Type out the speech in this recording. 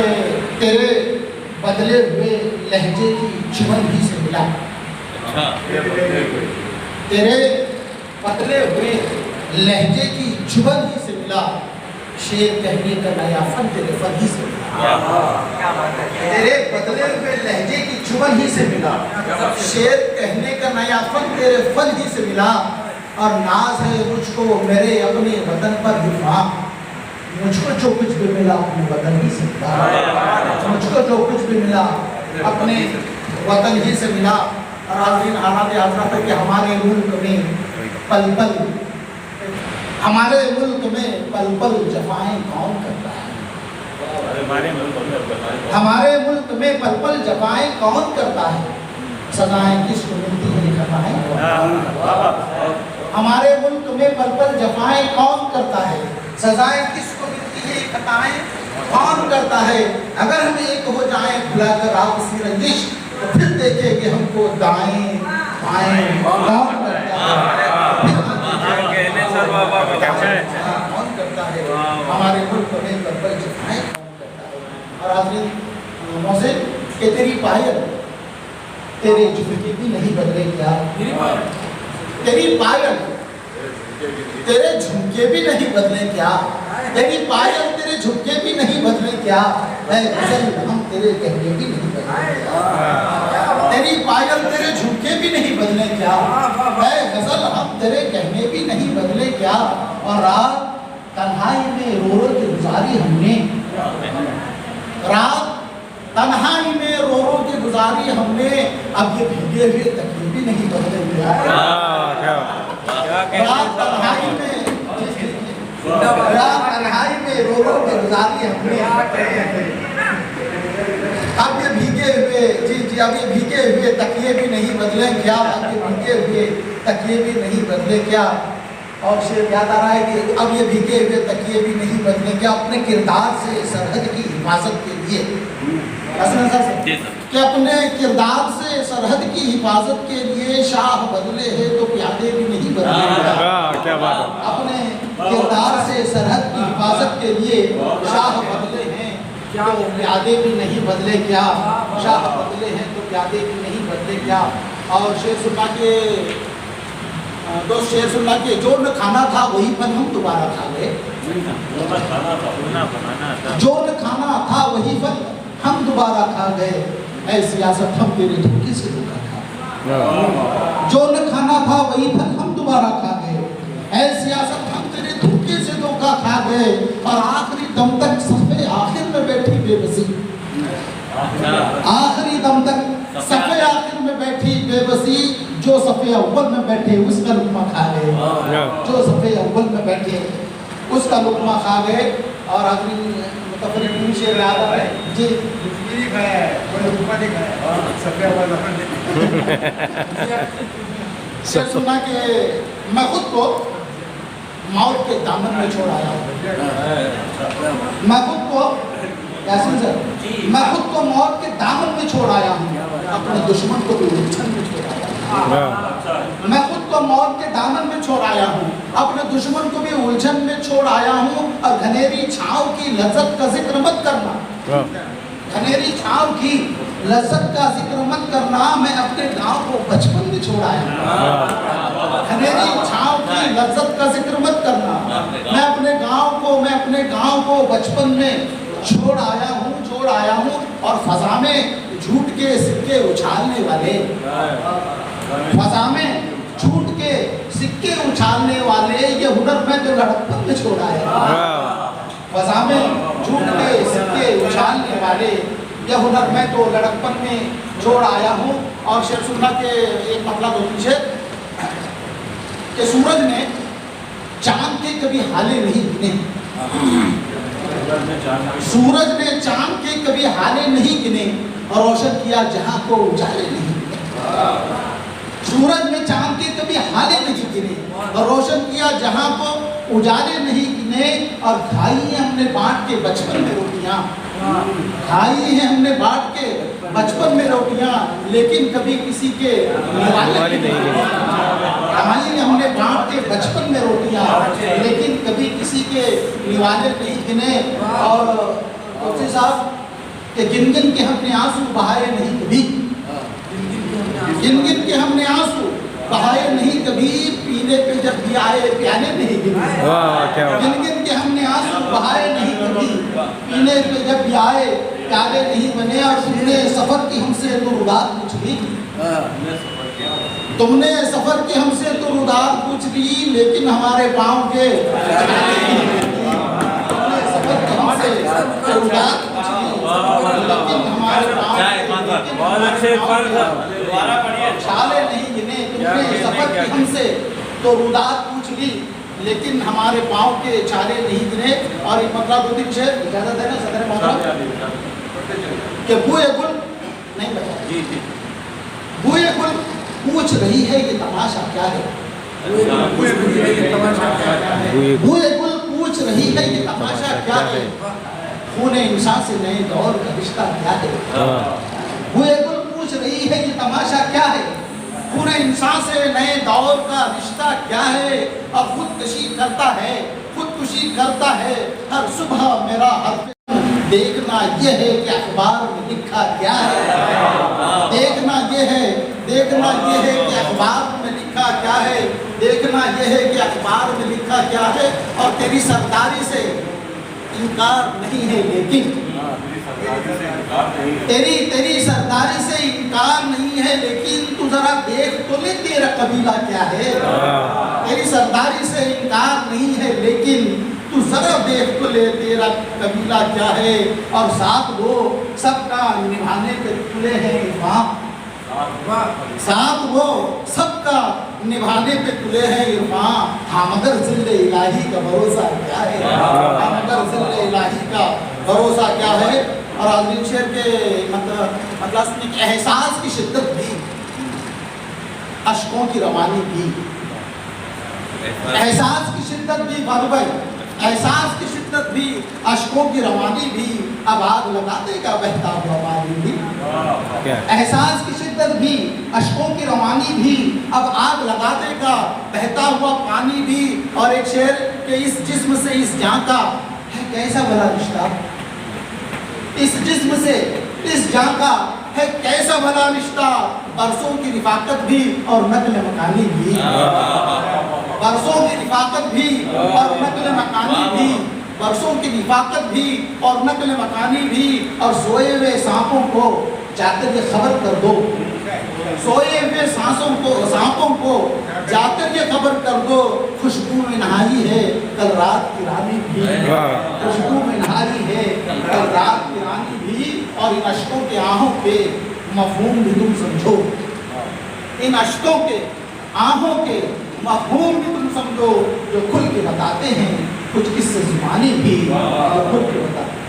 کہ تیرے بدلے ہوئے لہجے کی چمن ہی سے ملا. تیرے بدلے ہوئے لہجے کی چمن ہی سے ملا. شعر کہنے کا نیا فن تیرے فن ہی سے ملا. تیرے بدلے ہوئے لہجے کی چمن ہی سے ملا. شعر کہنے کا نیا فن تیرے فن ہی سے ملا. اور ناز ہے مجھ کو میرے اپنے وطن پر ہی. مجھ کو جو کچھ بھی ملا اپنے وطن ہی سے ملا. مجھ کو جو کچھ بھی ملا اپنے وطن ہی سے ملا. اور حاضرین حالات حاضرات ہے کہ ہمارے ملک میں پل پل جفائیں کون کرتا ہے. ہمارے ملک میں پل پل جفائیں کون کرتا ہے. سزائیں کس کو ملتی ہے لکھنا ہے. ہمارے ملک میں پل پل جفائیں کون کرتا ہے. سزائیں کس کو ملتی ہے خطائیں کون کرتا ہے. اگر ہم ایک ہو جائیں بھلا کر آپ سی رنجش تو پھر دیکھیں کہ ہم کو دائیں بائیں کون کرتا ہے. کون کرتا ہے. ہمارے ملک میں پل پل جفائیں کون کرتا ہے. اور حاضرین محسن کہ تیری پائل تیرے جھمکے بھی نہیں بدلے کیا. تیری پائل تیرے جھمکے بھی نہیں بدلے کیا. تیری پائل تیرے جھمکے بھی نہیں بدلے کیا. اے غزل ہم تیرے کہنے بھی نہیں بدلے کیا. تیری پائل تیرے جھمکے بھی نہیں بدلے کیا. اے غزل ہم تیرے کہنے بھی نہیں بدلے کیا. اور رات تنہائی میں رو رو کے گزاری ہم نے. رات تنہائی میں رو رو کے گزاری ہم نے. اب یہ بھیگے ہوئے تکیے بھی نہیں بدلے کیا. رات تنہائی میں رو رو کے گزاری ہم نے. اب یہ بھیگے ہوئے اب یہ بھیگے ہوئے تکیے بھی نہیں بدلے کیا. اب یہ بھیگے ہوئے تکیے بھی نہیں بدلے کیا. اور شعر یاد آ رہا ہے کہ اب یہ بھیگے ہوئے تکیے بھی نہیں بدلے کیا. اپنے کردار سے سرحد کی حفاظت کے لیے کہ اپنے کردار سے سرحد کی حفاظت کے لیے شاہ بدلے ہیں تو پیادے بھی نہیں بدلے. اپنے کردار سے سرحد کی حفاظت کے لیے شاہ بدلے ہیں تو پیادے بھی نہیں بدلے کیا. شاہ بدلے ہیں تو پیادے بھی نہیں بدلے کیا. اور شعر سننا کے دوست شعر سننا کے جو نہ کھانا تھا وہی پن ہم دوبارہ کھا گئے. جو نہ کھانا تھا وہی پن ہم دوبارہ کھا گئے. اے سیاست ہم تیرے دھوکے سے دھوکا کھا. جو نہ کھانا تھا وہی پھل ہم دوبارہ کھا گئے. اے سیاست ہم تیرے دھوکے سے دھوکا کھا گئے. اور آخری دم تک صفحے آخر میں بیٹھی بے بسی. آخری دم تک صفحے آخر میں بیٹھی بے بسی. جو صفحے اول میں بیٹھے اس کا لقمہ کھا گئے. جو صفحے اول میں بیٹھے اس کا لقمہ کھا گئے. اور آخری متفرقین شعر یاد آ رہے ہیں جی سنا کہ میں خود کو موت کے دامن میں چھوڑ آیا ہوں. میں خود کو میں خود کو موت کے دامن میں چھوڑ آیا ہوں. اپنے دشمن کو بھی الجھن میں چھوڑ آیا ہوں. میں خود کو موت کے دامن میں چھوڑ آیا ہوں. اپنے دشمن کو بھی الجھن میں چھوڑ آیا ہوں. اور گھنیری چھاؤں کی لذت کا ذکر مت کرنا. گھنیری چھاؤں کی لذت کا ذکر مت کرنا. میں اپنے گاؤں کو بچپن میں چھوڑ آیا ہوں. گھنیری چھاؤں کی لذت کا ذکر مت کرنا. میں اپنے گاؤں کو بچپن میں چھوڑ آیا ہوں. اور فضا میں جھوٹ کے سکے اچھالنے والے یہ ہنر میں تو لڑکپن میں چھوڑ آیا ہوں. فضا میں جھوٹ کے سکے اچھالنے والے یہ ہنر میں تو لڑکپن میں چھوڑ آیا ہوں. اور شعر سننا کے ایک مطلب دو پیچھے کہ سورج نے چاند کے کبھی حالے نہیں گنے. سورج نے چاند کے کبھی حالے نہیں گنے. اور روشن کیا جہاں کو اجالے نہیں گنے. سورج نے چاند کے کبھی حالے نہیں گنے. اور روشن کیا جہاں کو اجالے نہیں گنے. اور کھائی ہیں ہم نے بانٹ کے بچپن میں روٹیاں. کھائی ہیں ہم نے بانٹ کے بچپن میں روٹیاں. لیکن کبھی کسی کے نوالے نہیں. کھائی ہیں ہم نے بانٹ کے بچپن میں روٹیاں. لیکن کبھی کسی کے نوالے نہیں گنے. اور صاحب کہ گن گن کے ہم نے آنسو بہائے نہیں کبھی، گن گن کے ہم نے آنسو بہائے نہیں کبھی، پینے پہ جب بھی آئے پیالے نہیں گنے، گن گن کے ہم نے آنسو بہائے نہیں کبھی، پینے پہ جب بھی آئے پیالے نہیں بنے، اور تم نے سفر کی ہم سے تو روداد پوچھ لی، تم نے سفر کی ہم سے تو روداد پوچھ لی، لیکن ہمارے پاؤں کے تم نے سفر کی ہم سے تو روداد پوچھ لی، لیکن ہمارے چھالے نہیں گنے، تم نے سفر کی ہم سے تو روداد پوچھ لی، لیکن ہمارے پاؤں کے چھالے نہیں گنے۔ اور ایک مطلب دو تین شعر اجازت ہے نا صدر محترم کہ بوئے گل نہیں بچا، بوئے گل پوچھ رہی ہے یہ تماشا کیا ہے، بوئے گل پوچھ رہی ہے یہ تماشا کیا ہے، خون انسان سے نئے دور کا رشتہ کیا ہے، بوئے گل پوچھ رہی ہے یہ تماشا کیا ہے، خون انسان سے نئے دور کا رشتہ کیا ہے، اور خودکشی کرتا ہے، خودکشی کرتا ہے ہر صبح میرا ہر دیکھنا یہ ہے کہ اخبار میں لکھا کیا ہے، دیکھنا یہ ہے کہ اخبار میں لکھا کیا ہے، دیکھنا یہ ہے کہ اخبار میں لکھا کیا ہے، اور تیری سرداری سے انکار نہیں ہے لیکن تیری سرداری سے انکار نہیں ہے لیکن تو ذرا دیکھ تو لے تیرا قبیلہ کیا ہے، تیری سرداری سے انکار نہیں ہے لیکن تو ذرا دیکھ تو لے تیرا قبیلہ کیا ہے، اور ساتھ وہ سب کا نبھانے پہ تلے ہیں عرفان، ساتھ وہ سب کا نبھانے پہ تلے ہیں عرفان، ہاں مگر ذل الہی کا بھروسہ کیا ہے، ہاں مگر ذل الہی کا بھروسہ کیا ہے۔ اور عظیم شعر کے مطلب احساس کی شدت بھی، اشکوں کی روانی بھی، احساس کی شدت بھی بھائی، احساس کی شدت بھی، اشکوں کی روانی بھی، اب آگ لگاتے کا بہتا ہوا پانی بھی، احساس کی شدت بھی، اشکوں کی روانی بھی، اب آگ لگاتے کا بہتا ہوا پانی بھی۔ اور ایک شعر کہ اس جسم سے اس جان کا ہے کیسا بھلا رشتہ، اس جسم سے اس جان کا ہے کیسا بھلا رشتہ، برسوں کی رفاقت بھی اور نقل مکانی بھی، برسوں کی رفاقت بھی اور نقل مکانی بھی، برسوں کی رفاقت بھی اور نقل مکانی بھی، اور سوئے ہوئے سانپوں کو جا کر یہ خبر کر دو، سوئے ہوئے سانپوں کو جا کر یہ خبر کر دو، خوشبو میں نہائی ہے کل رات کی رانی بھی، خوشبو میں نہائی ہے کل رات کی رانی بھی، اور ان اشکوں کے آہوں کے مفہوم بھی تم سمجھو، ان اشکوں کے آہوں کے مفہوم بھی تم سمجھو، جو کھل کے بتاتے ہیں کچھ قصے زبانی بھی، جو کھل کے بتاتے ہیں۔